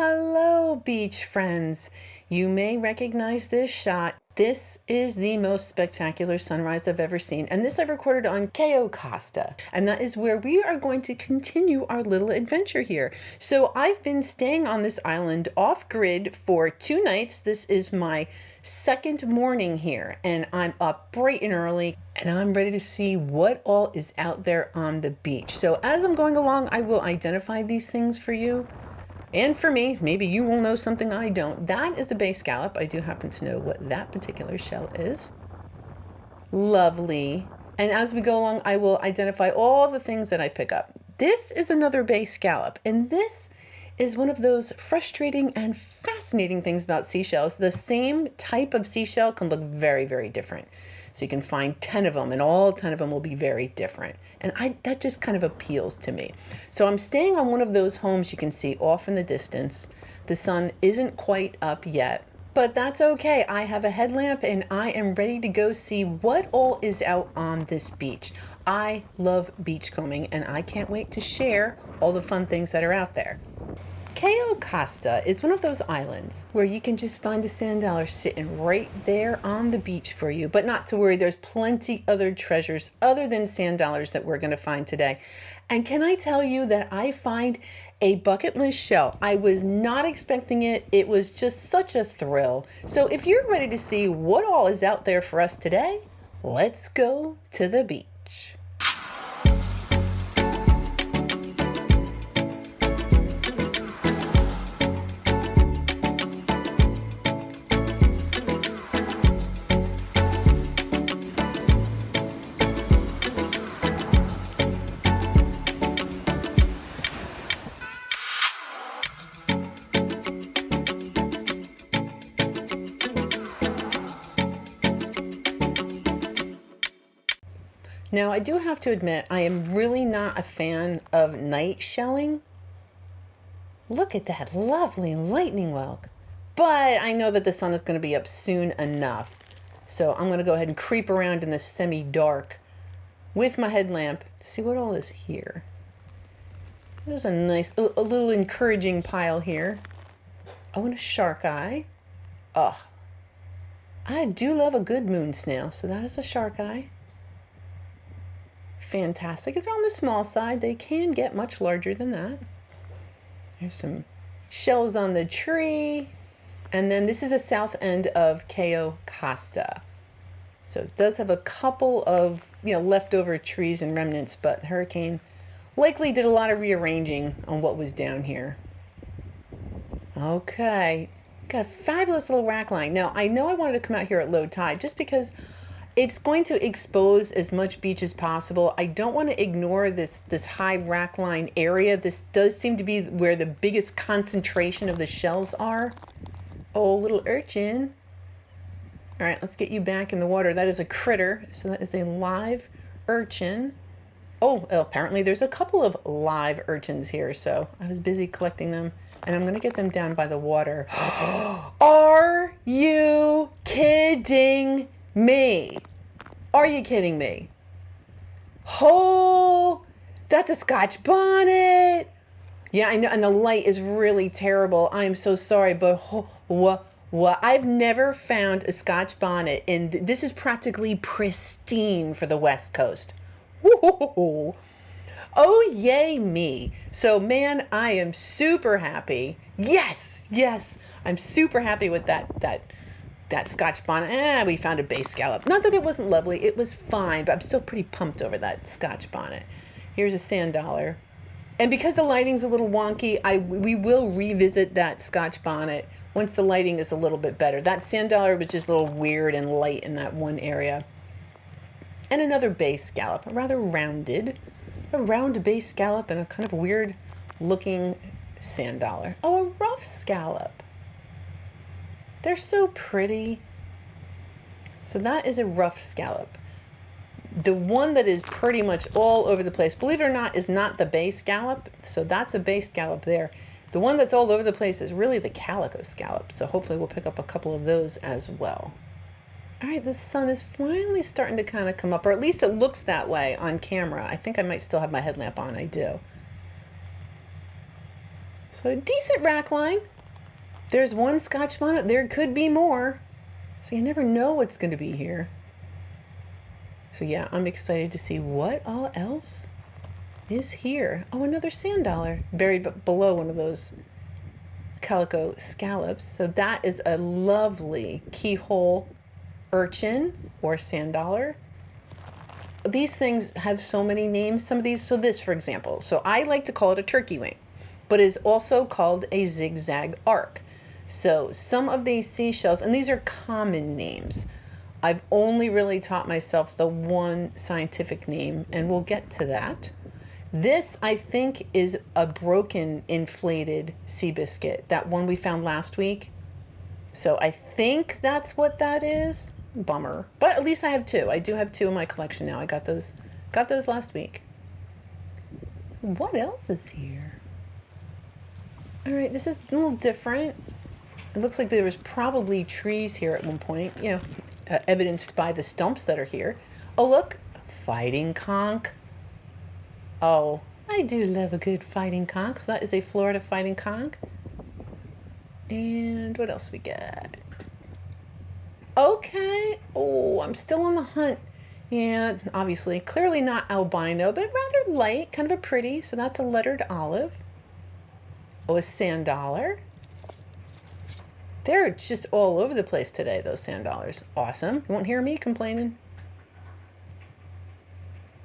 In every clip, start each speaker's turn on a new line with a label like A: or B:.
A: Hello, beach friends. You may recognize this shot. This is the most spectacular sunrise I've ever seen, and this I recorded on Cayo Costa, and that is where we are going to continue our little adventure here. So I've been staying on this island off-grid for 2 nights. This is my second morning here, and I'm up bright and early, and I'm ready to see what all is out there on the beach. So as I'm going along, I will identify these things for you. And for me, maybe you will know something I don't. That is a bay scallop. I do happen to know what that particular shell is. Lovely. And as we go along, I will identify all the things that I pick up. This is another bay scallop, and this is one of those frustrating and fascinating things about seashells. The same type of seashell can look very, very different. So you can find 10 of them, and all 10 of them will be very different. And that just kind of appeals to me. So I'm staying on one of those homes you can see off in the distance. The sun isn't quite up yet, but that's okay. I have a headlamp and I am ready to go see what all is out on this beach. I love beachcombing and I can't wait to share all the fun things that are out there. Cayo Costa is one of those islands where you can just find a sand dollar sitting right there on the beach for you. But not to worry, there's plenty other treasures other than sand dollars that we're going to find today. And can I tell you that I find a bucket list shell? I was not expecting it. It was just such a thrill. So if you're ready to see what all is out there for us today, let's go to the beach. Now, I do have to admit, I am really not a fan of night shelling. Look at that lovely lightning whelk. But I know that the sun is going to be up soon enough. So I'm going to go ahead and creep around in the semi-dark with my headlamp to see what all is here. This is a nice, a little encouraging pile here. Oh, and a shark eye. Oh, I do love a good moon snail, so that is a shark eye. Fantastic. It's on the small side. They can get much larger than that. There's some shells on the tree. And then this is a south end of Cayo Costa. So it does have a couple of, leftover trees and remnants, but the hurricane likely did a lot of rearranging on what was down here. Okay. Got a fabulous little rack line. Now, I know I wanted to come out here at low tide just because it's going to expose as much beach as possible. I don't want to ignore this high rack line area. This does seem to be where the biggest concentration of the shells are. Oh, little urchin. All right, let's get you back in the water. That is a critter, so that is a live urchin. Oh, apparently there's a couple of live urchins here, so I was busy collecting them, and I'm going to get them down by the water. Are you kidding me? Are you kidding me? Oh, that's a Scotch bonnet. Yeah, I know, and the light is really terrible. I am so sorry, but what? I've never found a Scotch bonnet, and this is practically pristine for the West Coast. Woo-hoo-hoo-hoo. Oh, yay me. So, man, I am super happy. Yes, I'm super happy with that Scotch bonnet. We found a bay scallop. Not that it wasn't lovely, it was fine, but I'm still pretty pumped over that Scotch bonnet. Here's a sand dollar. And because the lighting's a little wonky, we will revisit that Scotch bonnet once the lighting is a little bit better. That sand dollar was just a little weird and light in that one area. And another bay scallop, a rather rounded, a round bay scallop and a kind of weird looking sand dollar. Oh, a rough scallop. They're so pretty. So that is a rough scallop. The one that is pretty much all over the place, believe it or not, is not the bay scallop. So that's a bay scallop there. The one that's all over the place is really the calico scallop. So hopefully we'll pick up a couple of those as well. All right, the sun is finally starting to kind of come up, or at least it looks that way on camera. I think I might still have my headlamp on. I do. So decent rack line. There's one Scotch bonnet. There could be more. So you never know what's going to be here. So yeah, I'm excited to see what all else is here. Oh, another sand dollar buried below one of those calico scallops. So that is a lovely keyhole urchin or sand dollar. These things have so many names. Some of these, so this, for example, so I like to call it a turkey wing, but it's also called a zigzag arc. So some of these seashells, and these are common names. I've only really taught myself the one scientific name, and we'll get to that. This, I think, is a broken inflated sea biscuit, that one we found last week. So I think that's what that is. Bummer. But at least I have two. I do have two in my collection now. I got those last week. What else is here? All right, this is a little different. It looks like there was probably trees here at one point, you know, evidenced by the stumps that are here. Oh, look, fighting conch. Oh, I do love a good fighting conch. So that is a Florida fighting conch. And what else we got? Okay. Oh, I'm still on the hunt. Yeah, obviously, clearly not albino, but rather light, kind of a pretty. So that's a lettered olive. Oh, a sand dollar. They're just all over the place today, those sand dollars. Awesome. You won't hear me complaining.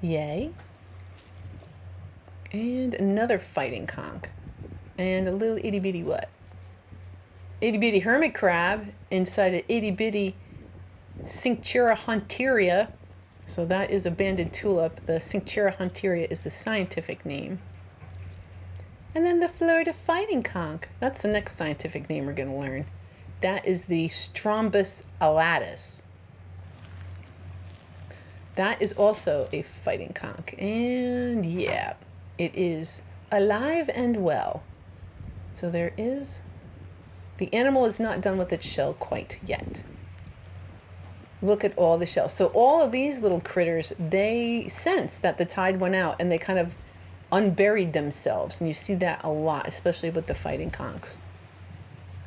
A: Yay. And another fighting conch. And a little itty bitty what? Itty bitty hermit crab inside an itty bitty Cinctura hunteria. So that is a banded tulip. The Cinctura hunteria is the scientific name. And then the Florida fighting conch. That's the next scientific name we're going to learn. That is the Strombus alatus. That is also a fighting conch. And yeah, it is alive and well. So there is, the animal is not done with its shell quite yet. Look at all the shells. So all of these little critters, they sense that the tide went out and they kind of unburied themselves. And you see that a lot, especially with the fighting conchs.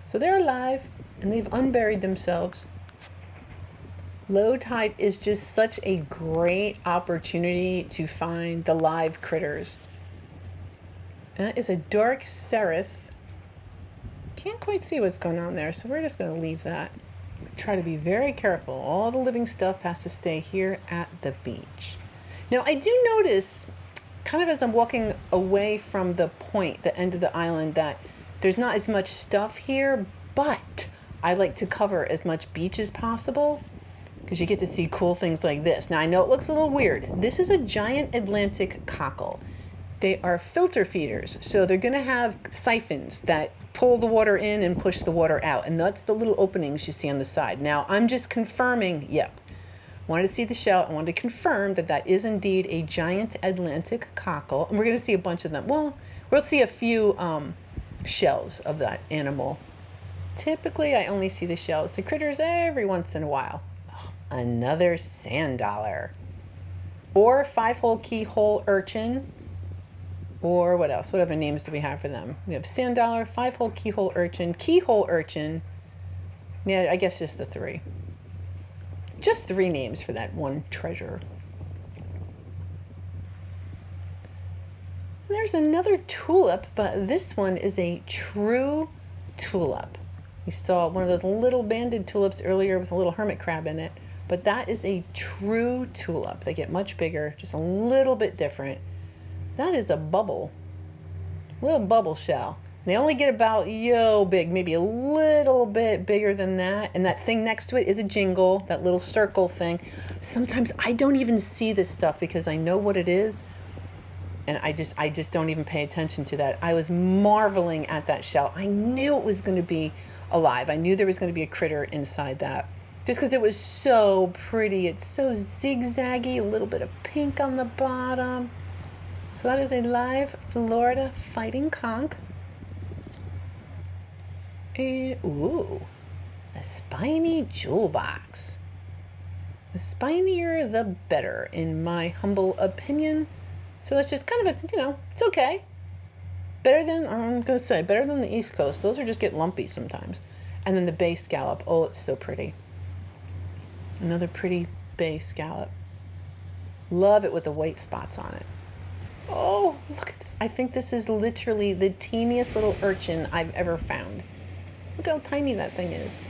A: So they're alive and they've unburied themselves. Low tide is just such a great opportunity to find the live critters. That is a dark seraph. Can't quite see what's going on there, so we're just going to leave that. Try to be very careful. All the living stuff has to stay here at the beach. Now, I do notice, kind of as I'm walking away from the point, the end of the island, that there's not as much stuff here, but I like to cover as much beach as possible because you get to see cool things like this. Now, I know it looks a little weird. This is a giant Atlantic cockle. They are filter feeders, so they're going to have siphons that pull the water in and push the water out, and that's the little openings you see on the side. Now, I'm just confirming, yep, wanted to see the shell. I wanted to confirm that that is indeed a giant Atlantic cockle, and we're going to see a bunch of them. Well, we'll see a few shells of that animal. Typically, I only see the shells. The critters every once in a while. Oh, another sand dollar. Or 5-hole keyhole urchin. Or what else? What other names do we have for them? We have sand dollar, 5-hole keyhole urchin. Yeah, I guess just the three. Just 3 names for that one treasure. There's another tulip, but this one is a true tulip. We saw one of those little banded tulips earlier with a little hermit crab in it, but that is a true tulip. They get much bigger, just a little bit different. That is a bubble, little bubble shell. They only get about big, maybe a little bit bigger than that. And that thing next to it is a jingle, that little circle thing. Sometimes I don't even see this stuff because I know what it is. And I just don't even pay attention to that. I was marveling at that shell. I knew it was going to be alive. I knew there was going to be a critter inside that. Just because it was so pretty. It's so zigzaggy, a little bit of pink on the bottom. So that is a live Florida fighting conch. And, ooh, a spiny jewel box. The spinier, the better, in my humble opinion. So that's just kind of a, it's okay. Better than, I'm going to say, better than the East Coast. Those are just get lumpy sometimes. And then the bay scallop. Oh, it's so pretty. Another pretty bay scallop. Love it with the white spots on it. Oh, look at this. I think this is literally the teeniest little urchin I've ever found. Look how tiny that thing is.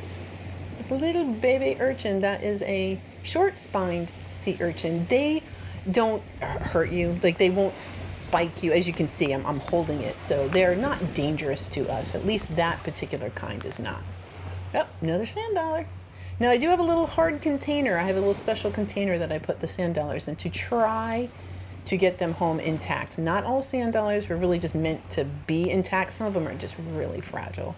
A: It's a little baby urchin that is a short-spined sea urchin. They don't hurt you. Like, they won't spike you. As you can see, I'm holding it. So they're not dangerous to us. At least that particular kind is not. Oh, another sand dollar. Now, I do have a little hard container. I have a little special container that I put the sand dollars in to try to get them home intact. Not all sand dollars were really just meant to be intact. Some of them are just really fragile.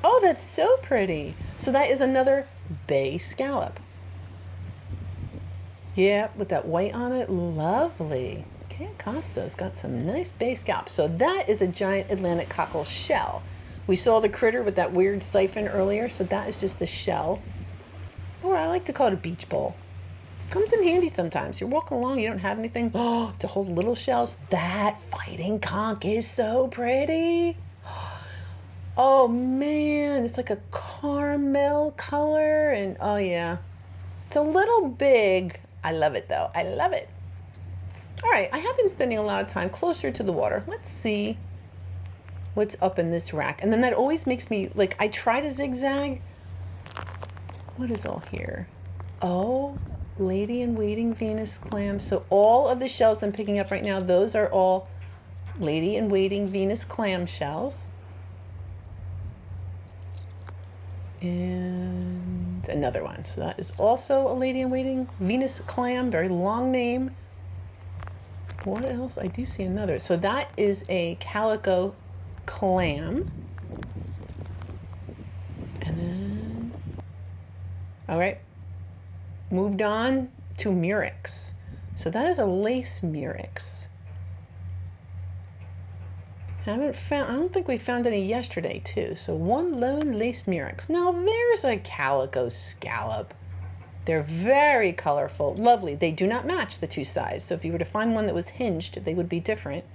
A: Oh, that's so pretty. So that is another bay scallop. Yeah, with that white on it, lovely. Cayo Costa's got some nice bay scallops. So that is a giant Atlantic cockle shell. We saw the critter with that weird siphon earlier, so that is just the shell. Or I like to call it a beach bowl. Comes in handy sometimes. You're walking along, you don't have anything to hold little shells. That fighting conch is so pretty. Oh man, it's like a caramel color, and oh yeah. It's a little big. I love it though. I love it. All right, I have been spending a lot of time closer to the water. Let's see what's up in this rack. And then that always makes me, like, I try to zigzag. What is all here? Oh, lady in waiting Venus clams. So all of the shells I'm picking up right now, those are all lady in waiting Venus clam shells. And another one. So that is also a lady in waiting Venus clam, very long name. What else? I do see another. So that is a calico clam. And then, all right, moved on to murex. So that is a lace murex. I don't think we found any yesterday too. So one lone lace murex. Now there's a calico scallop. They're very colorful, lovely. They do not match the two sides. So if you were to find one that was hinged, they would be different.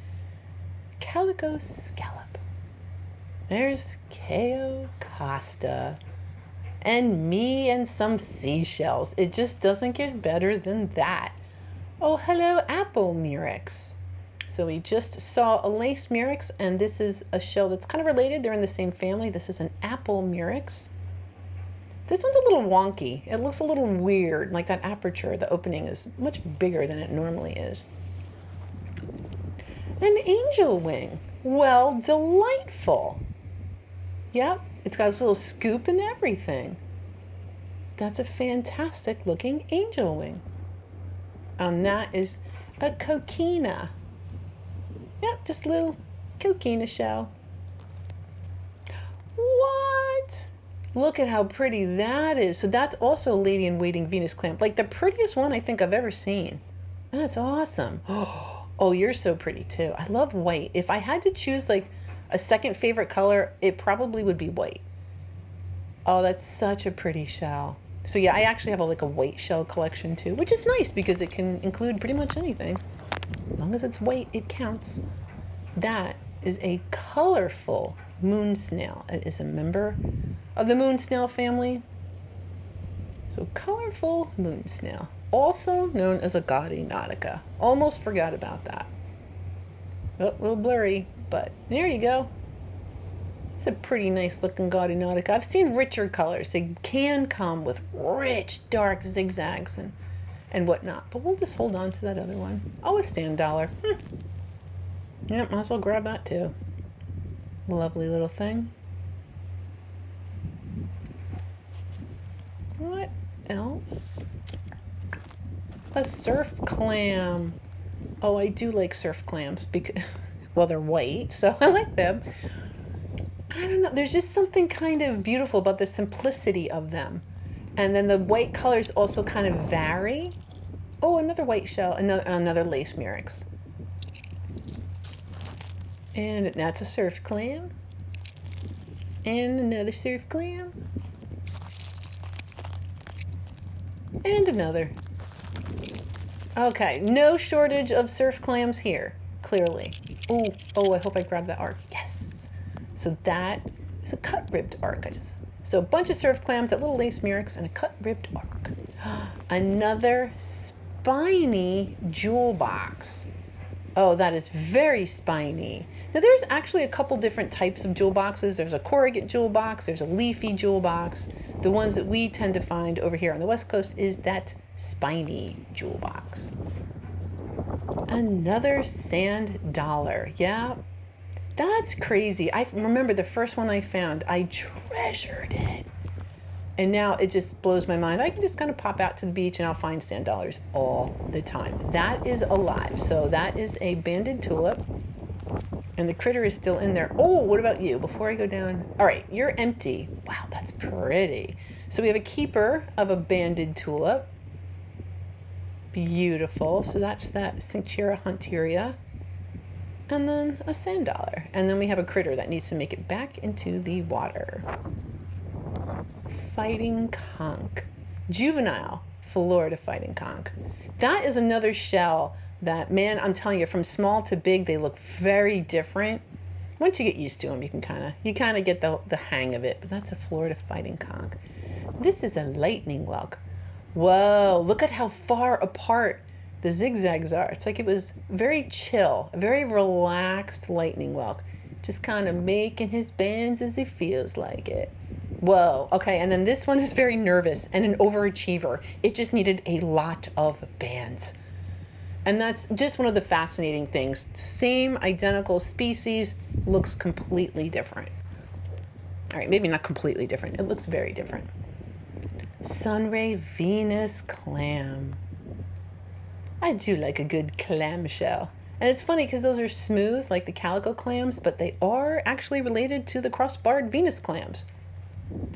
A: Calico scallop. There's Cayo Costa. And me and some seashells. It just doesn't get better than that. Oh, hello, apple murex. So we just saw a lace murex, and this is a shell that's kind of related. They're in the same family. This is an apple murex. This one's a little wonky. It looks a little weird, like that aperture, the opening is much bigger than it normally is. An angel wing. Well, delightful. Yep, it's got this little scoop and everything. That's a fantastic looking angel wing. And that is a coquina. Yep, just a little coquina shell. What? Look at how pretty that is. So that's also a lady in waiting Venus clam. Like the prettiest one I think I've ever seen. That's awesome. Oh, you're so pretty too. I love white. If I had to choose like a second favorite color, it probably would be white. Oh, that's such a pretty shell. So yeah, I actually have like a white shell collection too, which is nice because it can include pretty much anything. As long as it's white, it counts. That is a colorful moon snail. It is a member of the moon snail family. So colorful moon snail, also known as a gaudy nautica. Almost forgot about that. Oh, a little blurry, but there you go. It's a pretty nice looking gaudy nautica. I've seen richer colors. They can come with rich dark zigzags and whatnot, but we'll just hold on to that other one. Oh, a sand dollar. Yeah, might as well grab that too. Lovely little thing. What else? A surf clam. Oh, I do like surf clams because, well, they're white, so I like them. I don't know. There's just something kind of beautiful about the simplicity of them. And then the white colors also kind of vary. Oh, another white shell, another lace murex. And that's a surf clam. And another surf clam. And another. Okay, no shortage of surf clams here, clearly. Oh, I hope I grabbed that arc. Yes. So that is a cut-ribbed arc. So a bunch of surf clams, that little lace murex, and a cut-ribbed arc. Another spiny jewel box. Oh, that is very spiny. Now there's actually a couple different types of jewel boxes. There's a corrugate jewel box, there's a leafy jewel box. The ones that we tend to find over here on the West Coast is that spiny jewel box. Another sand dollar. Yeah, that's crazy. I remember the first one I found, I treasured it. And now it just blows my mind. I can just kind of pop out to the beach and I'll find sand dollars all the time. That is alive. So that is a banded tulip. And the critter is still in there. Oh, what about you? Before I go down. All right, you're empty. Wow, that's pretty. So we have a keeper of a banded tulip. Beautiful. So that's that Cinchera hunteria. And then a sand dollar. And then we have a critter that needs to make it back into the water. Fighting conch. Juvenile Florida fighting conch. That is another shell that, man, I'm telling you, from small to big, they look very different. Once you get used to them, you kind of get the hang of it. But that's a Florida fighting conch. This is a lightning whelk. Whoa, look at how far apart the zigzags are. It's like it was very chill, a very relaxed lightning whelk. Just kind of making his bands as he feels like it. Whoa, okay, and then this one is very nervous and an overachiever. It just needed a lot of bands. And that's just one of the fascinating things. Same identical species, looks completely different. All right, maybe not completely different. It looks very different. Sunray Venus clam. I do like a good clam shell. And it's funny because those are smooth like the calico clams, but they are actually related to the cross-barred Venus clams.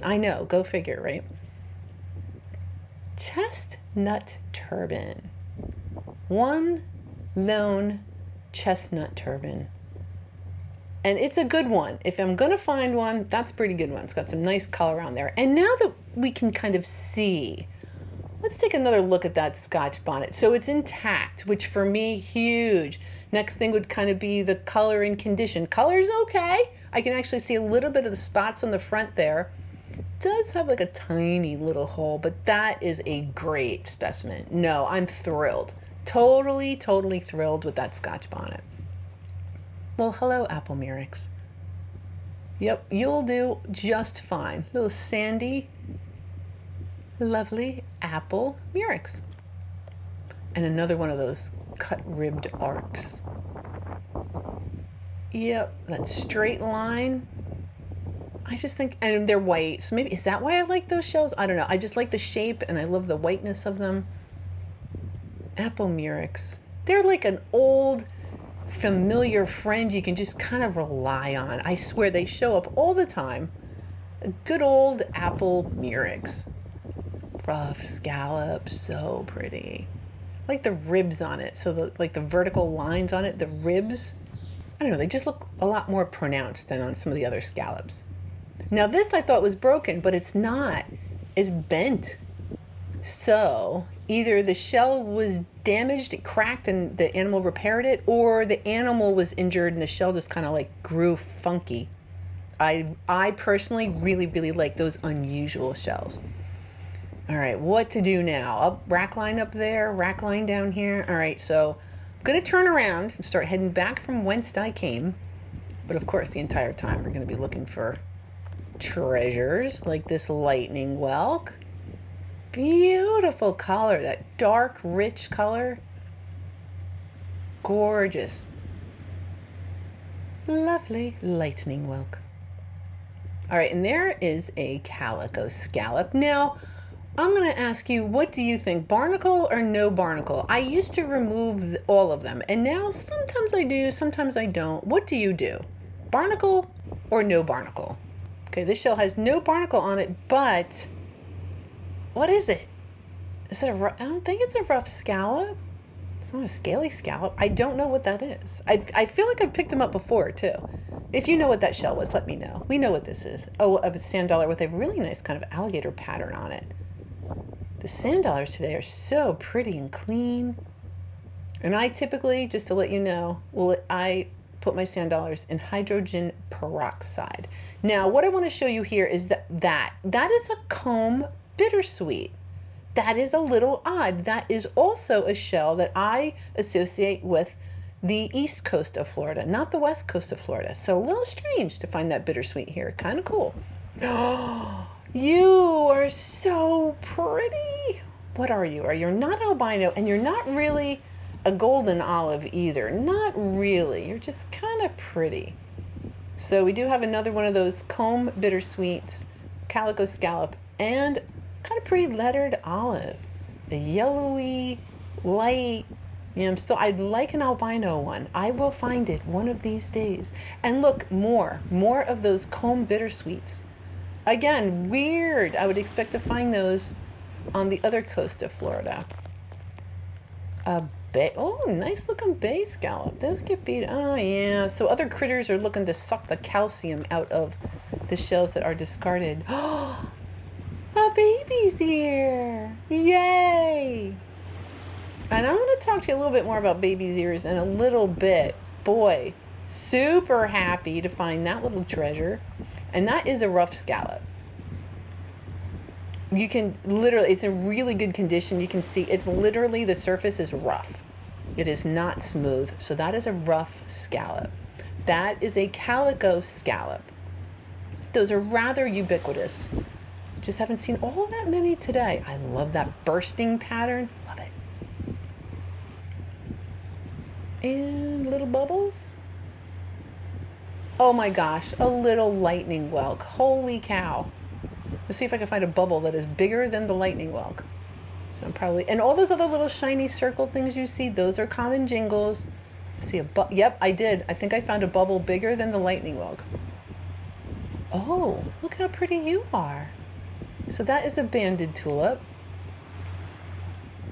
A: I know, go figure, right? Chestnut turban. One lone chestnut turban. And it's a good one. If I'm going to find one, that's a pretty good one. It's got some nice color on there. And now that we can kind of see, let's take another look at that Scotch bonnet. So it's intact, which for me, huge. Next thing would kind of be the color and condition. Color's okay. I can actually see a little bit of the spots on the front there. It does have like a tiny little hole, but that is a great specimen. No, I'm thrilled. Totally thrilled with that Scotch bonnet. Well, hello, apple murex. Yep, you'll do just fine. Little sandy, lovely apple murex. And another one of those cut-ribbed arcs. Yep, that straight line. I just think, and they're white, so maybe, is that why I like those shells? I don't know. I just like the shape and I love the whiteness of them. Apple murex. They're like an old, familiar friend you can just kind of rely on. I swear they show up all the time. A good old apple murex. Rough scallop, so pretty. I like the ribs on it. So the vertical lines on it, the ribs, I don't know, they just look a lot more pronounced than on some of the other scallops. Now this I thought was broken, but it's not. It's bent. So either the shell was damaged, it cracked, and the animal repaired it, or the animal was injured and the shell just kind of like grew funky. I personally really like those unusual shells. All right, what to do now? Up, rack line up there, rack line down here. All right, so I'm gonna turn around and start heading back from whence I came. But of course, the entire time we're gonna be looking for treasures like this lightning whelk. Beautiful color, that dark, rich color. Gorgeous. Lovely lightning whelk. All right, and there is a calico scallop. Now, I'm going to ask you, what do you think? Barnacle or no barnacle? I used to remove all of them, and now sometimes I do, sometimes I don't. What do you do? Barnacle or no barnacle? Okay, this shell has no barnacle on it, but what is it? Is it a rough? I don't think it's a rough scallop. It's not a scaly scallop. I don't know what that is. I feel like I've picked them up before too. If you know what that shell was, let me know. We know what this is. Oh, a sand dollar with a really nice kind of alligator pattern on it. The sand dollars today are so pretty and clean. And I typically, just to let you know, put my sand dollars in hydrogen peroxide. Now, what I want to show you here is that is a comb bittersweet. That is a little odd. That is also a shell that I associate with the east coast of Florida, not the west coast of Florida. So a little strange to find that bittersweet here. Kind of cool. Oh, you are so pretty. What are you? You're not albino, and you're not really a golden olive either. Not really. You're just kind of pretty. So we do have another one of those comb bittersweets, calico scallop, and kind of pretty lettered olive. The yellowy, light. I'd like an albino one. I will find it one of these days. And look, more of those comb bittersweets. Again, weird. I would expect to find those on the other coast of Florida. Oh, nice looking bay scallop. Those get beat. Oh, yeah. So other critters are looking to suck the calcium out of the shells that are discarded. Oh, a baby's here. Yay. And I'm going to talk to you a little bit more about baby's ears in a little bit. Boy, super happy to find that little treasure. And that is a rough scallop. You can literally, it's in really good condition. You can see it's literally, the surface is rough. It is not smooth. So that is a rough scallop. That is a calico scallop. Those are rather ubiquitous. Just haven't seen all that many today. I love that bursting pattern. Love it. And little bubbles. Oh my gosh, a little lightning whelk. Holy cow. Let's see if I can find a bubble that is bigger than the lightning whelk. So I'm probably, and all those other little shiny circle things you see, those are common jingles. I see yep, I did. I think I found a bubble bigger than the lightning whelk. Oh, look how pretty you are. So that is a banded tulip.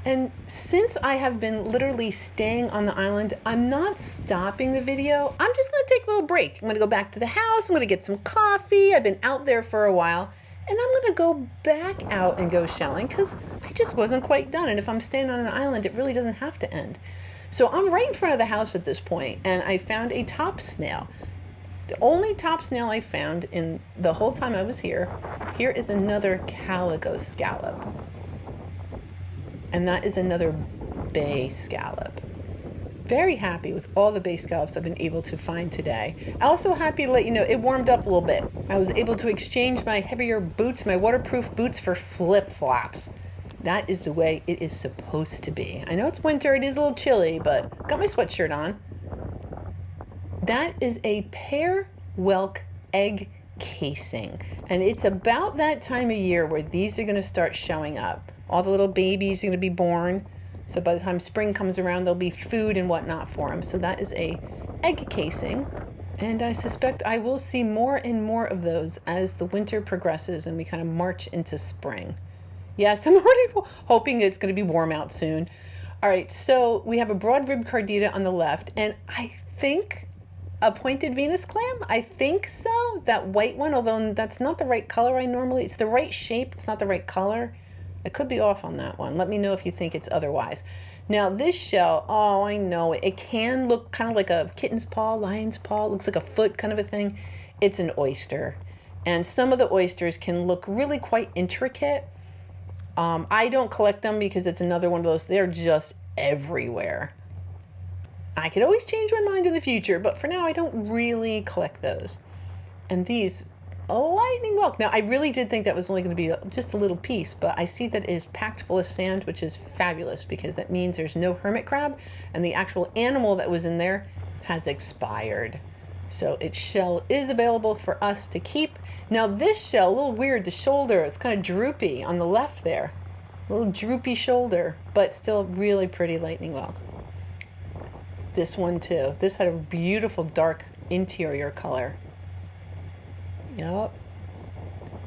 A: And since I have been literally staying on the island, I'm not stopping the video. I'm just going to take a little break. I'm going to go back to the house. I'm going to get some coffee. I've been out there for a while. And I'm going to go back out and go shelling because I just wasn't quite done. And if I'm staying on an island, it really doesn't have to end. So I'm right in front of the house at this point, and I found a top snail. The only top snail I found in the whole time I was here. Here is another calico scallop. And that is another bay scallop. Very happy with all the bay scallops I've been able to find today. Also happy to let you know it warmed up a little bit. I was able to exchange my heavier boots, my waterproof boots, for flip-flops. That is the way it is supposed to be. I know it's winter, it is a little chilly, but got my sweatshirt on. That is a pear whelk egg casing. And it's about that time of year where these are going to start showing up. All the little babies are going to be born. So by the time spring comes around, there'll be food and whatnot for them. So that is a egg casing. And I suspect I will see more and more of those as the winter progresses and we kind of march into spring. Yes, I'm already hoping it's going to be warm out soon. All right, so we have a broad rib cardita on the left. And I think a pointed Venus clam. I think so. That white one, although that's not the right color it's the right shape. It's not the right color. I could be off on that one. Let me know if you think it's otherwise. Now this shell, oh, I know it. It can look kind of like a kitten's paw, lion's paw. It looks like a foot kind of a thing. It's an oyster. And some of the oysters can look really quite intricate. I don't collect them because it's another one of those, they're just everywhere. I could always change my mind in the future, but for now I don't really collect those. And these, a lightning whelk. Now, I really did think that was only going to be just a little piece, but I see that it is packed full of sand, which is fabulous because that means there's no hermit crab and the actual animal that was in there has expired. So its shell is available for us to keep. Now this shell, a little weird, the shoulder, it's kind of droopy on the left there. A little droopy shoulder, but still really pretty lightning whelk. This one too. This had a beautiful dark interior color. Yep.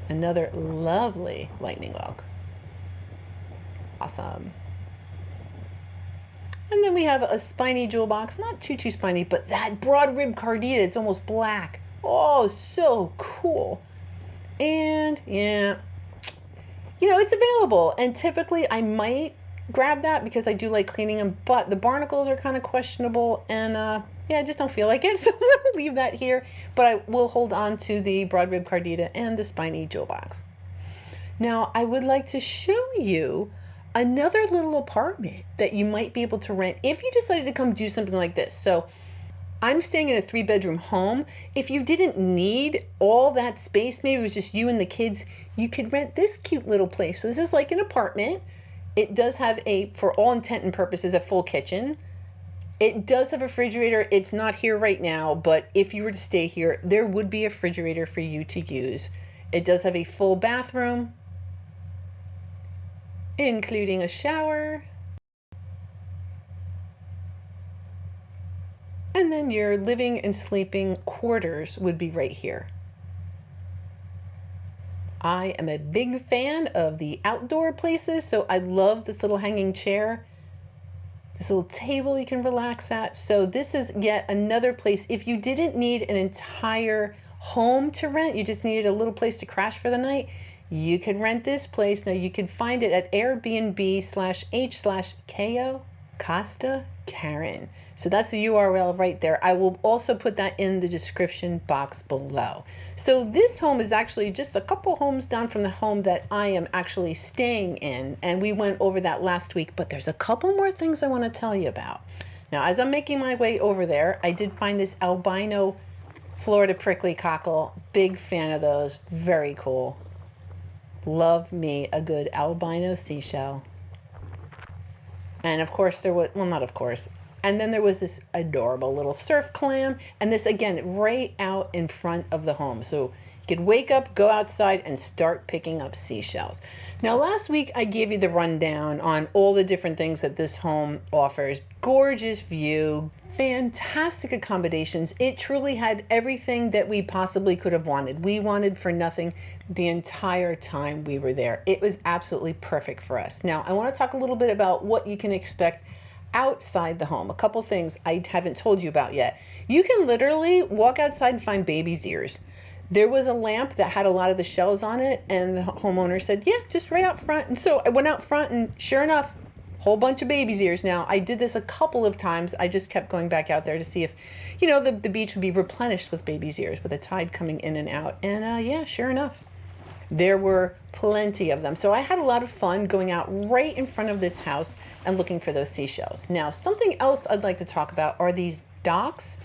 A: Another lovely lightning whelk. Awesome. And then we have a spiny jewel box. Not too spiny, but that broad rib cardita, it's almost black. Oh, so cool. And yeah, it's available. And typically I might grab that because I do like cleaning them, but the barnacles are kind of questionable. And yeah, I just don't feel like it. So I'm going to leave that here, but I will hold on to the broad rib cardita and the spiny jewel box. Now, I would like to show you another little apartment that you might be able to rent if you decided to come do something like this. So I'm staying in a 3-bedroom home. If you didn't need all that space, maybe it was just you and the kids, you could rent this cute little place. So this is like an apartment. It does have for all intent and purposes, a full kitchen. It does have a refrigerator. It's not here right now, but if you were to stay here, there would be a refrigerator for you to use. It does have a full bathroom, including a shower. And then your living and sleeping quarters would be right here. I am a big fan of the outdoor places, so I love this little hanging chair, this little table you can relax at. So this is yet another place. If you didn't need an entire home to rent, you just needed a little place to crash for the night, you could rent this place. Now you can find it at Airbnb/h/Cayo Costa Karen. So that's the URL right there. I will also put that in the description box below. So this home is actually just a couple homes down from the home that I am actually staying in. And we went over that last week, but there's a couple more things I want to tell you about. Now, as I'm making my way over there, I did find this albino Florida prickly cockle. Big fan of those. Very cool. Love me a good albino seashell. And of course there was, well, not of course. And then there was this adorable little surf clam. And this, again, right out in front of the home. So you could wake up, go outside, and start picking up seashells. Now, last week I gave you the rundown on all the different things that this home offers. Gorgeous view, fantastic accommodations. It truly had everything that we possibly could have wanted. We wanted for nothing the entire time we were there. It was absolutely perfect for us. Now, I want to talk a little bit about what you can expect outside the home. A couple things I haven't told you about yet. You can literally walk outside and find baby's ears. There was a lamp that had a lot of the shells on it, and the homeowner said, yeah, just right out front. And so I went out front, and sure enough, whole bunch of baby's ears. Now, I did this a couple of times. I just kept going back out there to see if, you know, the beach would be replenished with baby's ears with the tide coming in and out. And yeah, sure enough, there were plenty of them. So I had a lot of fun going out right in front of this house and looking for those seashells. Now, something else I'd like to talk about are these docks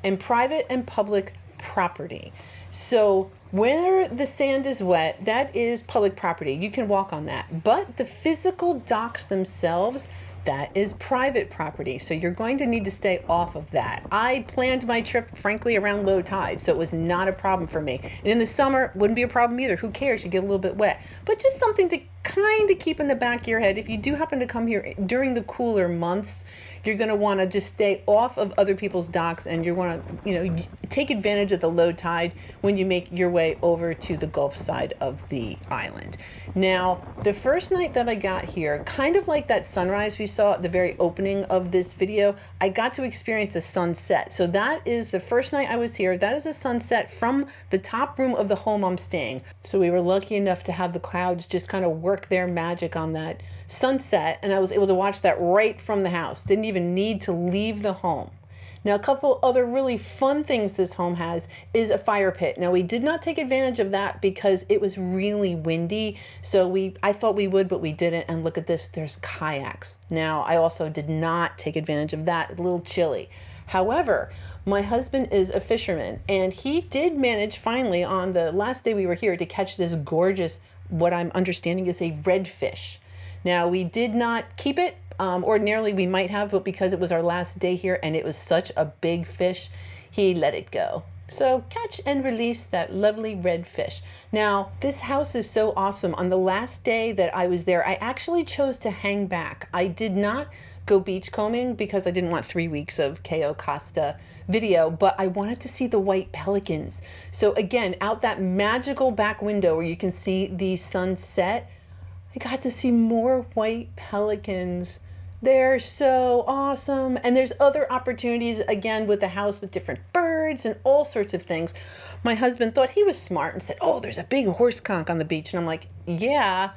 A: and private and public property. So where the sand is wet, that is public property. You can walk on that. But the physical docks themselves, that is private property. So you're going to need to stay off of that. I planned my trip, frankly, around low tide, so it was not a problem for me. And in the summer, wouldn't be a problem either. Who cares? You get a little bit wet. But just something to kind of keep in the back of your head. If you do happen to come here during the cooler months, you're going to want to just stay off of other people's docks, and you're going to, you know, take advantage of the low tide when you make your way over to the Gulf side of the island. Now, the first night that I got here, kind of like that sunrise we saw at the very opening of this video, I got to experience a sunset. So that is the first night I was here. That is a sunset from the top room of the home I'm staying. So we were lucky enough to have the clouds just kind of work their magic on that sunset, and I was able to watch that right from the house. Didn't even need to leave the home. Now, a couple other really fun things this home has is a fire pit. Now, we did not take advantage of that because it was really windy. So I thought we would, but we didn't. And look at this, there's kayaks. Now, I also did not take advantage of that, a little chilly. However, my husband is a fisherman, and he did manage finally on the last day we were here to catch this gorgeous, what I'm understanding is a redfish. Now, we did not keep it. Ordinarily we might have, but because it was our last day here and it was such a big fish, he let it go. So catch and release that lovely red fish. Now, this house is so awesome. On the last day that I was there, I actually chose to hang back. I did not go beachcombing because I didn't want 3 weeks of Cayo Costa video, but I wanted to see the white pelicans. So again, out that magical back window where you can see the sunset, I got to see more white pelicans. They're so awesome. And there's other opportunities, again, with the house with different birds and all sorts of things. My husband thought he was smart and said, oh, there's a big horse conch on the beach. And I'm like, yeah,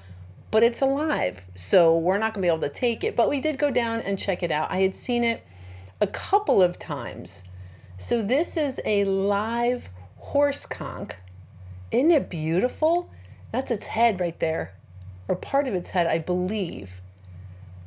A: but it's alive. So we're not gonna be able to take it. But we did go down and check it out. I had seen it a couple of times So this is a live horse conch. Isn't it beautiful? That's its head right there, or part of its head, I believe.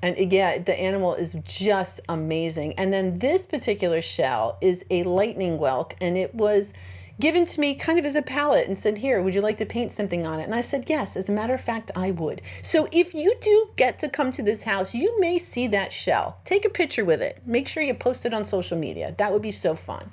A: And yeah, the animal is just amazing. And then this particular shell is a lightning whelk, and it was given to me kind of as a palette and said, here, would you like to paint something on it? And I said, yes, as a matter of fact, I would. So if you do get to come to this house, you may see that shell. Take a picture with it. Make sure you post it on social media. That would be so fun.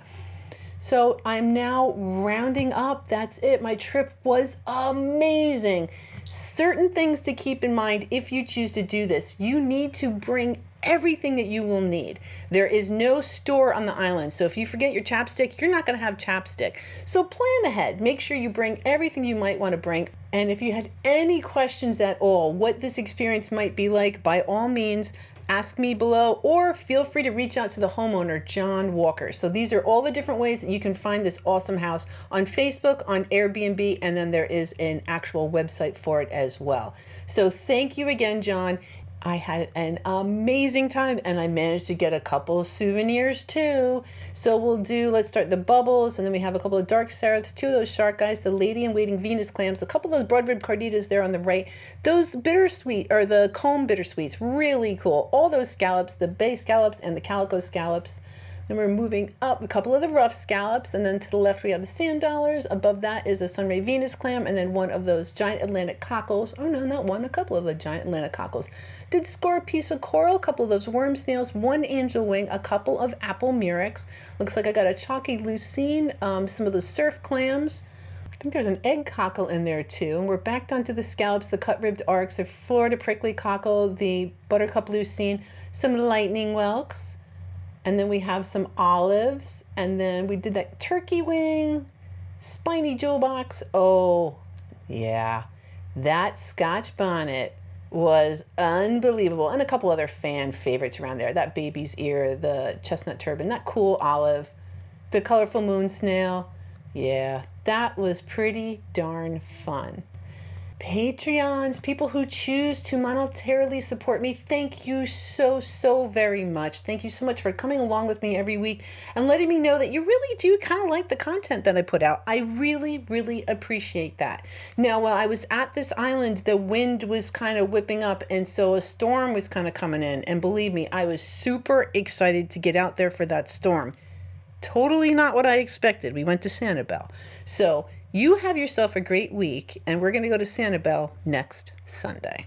A: So I'm now rounding up. That's it. My trip was amazing. Certain things to keep in mind if you choose to do this. You need to bring everything that you will need. There is no store on the island. So if you forget your chapstick, you're not going to have chapstick. So plan ahead. Make sure you bring everything you might want to bring. And if you had any questions at all, what this experience might be like, by all means, ask me below, or feel free to reach out to the homeowner, John Walker. So these are all the different ways that you can find this awesome house on Facebook, on Airbnb, and then there is an actual website for it as well. So thank you again, John. I had an amazing time, and I managed to get a couple of souvenirs too. So let's start the bubbles, and then we have a couple of dark seraph, 2 of those shark guys, the lady in waiting Venus clams, a couple of those broad rib carditas there on the right, those bittersweet, or the comb bittersweets, really cool. All those scallops, the bay scallops and the calico scallops. Then we're moving up a couple of the rough scallops, and then to the left we have the sand dollars. Above that is a sunray Venus clam, and then one of those giant Atlantic cockles. Oh no, not one, a couple of the giant Atlantic cockles. Did score a piece of coral, a couple of those worm snails, 1 angel wing, a couple of apple murex. Looks like I got a chalky lucine, some of the surf clams. I think there's an egg cockle in there too. And we're back down to the scallops, the cut-ribbed arcs, the Florida prickly cockle, the buttercup lucine, some lightning whelks. And then we have some olives, and then we did that turkey wing, spiny jewel box. Oh, yeah, that Scotch bonnet was unbelievable. And a couple other fan favorites around there. That baby's ear, the chestnut turban, that cool olive, the colorful moon snail. Yeah, that was pretty darn fun. Patreons, people who choose to monetarily support me, thank you so very much. Thank you so much for coming along with me every week and letting me know that you really do kind of like the content that I put out. I really appreciate that. Now, while I was at this island, the wind was kind of whipping up, and so a storm was kind of coming in. And believe me, I was super excited to get out there for that storm. Totally not what I expected. We went to Sanibel. So you have yourself a great week, and we're going to go to Sanibel next Sunday.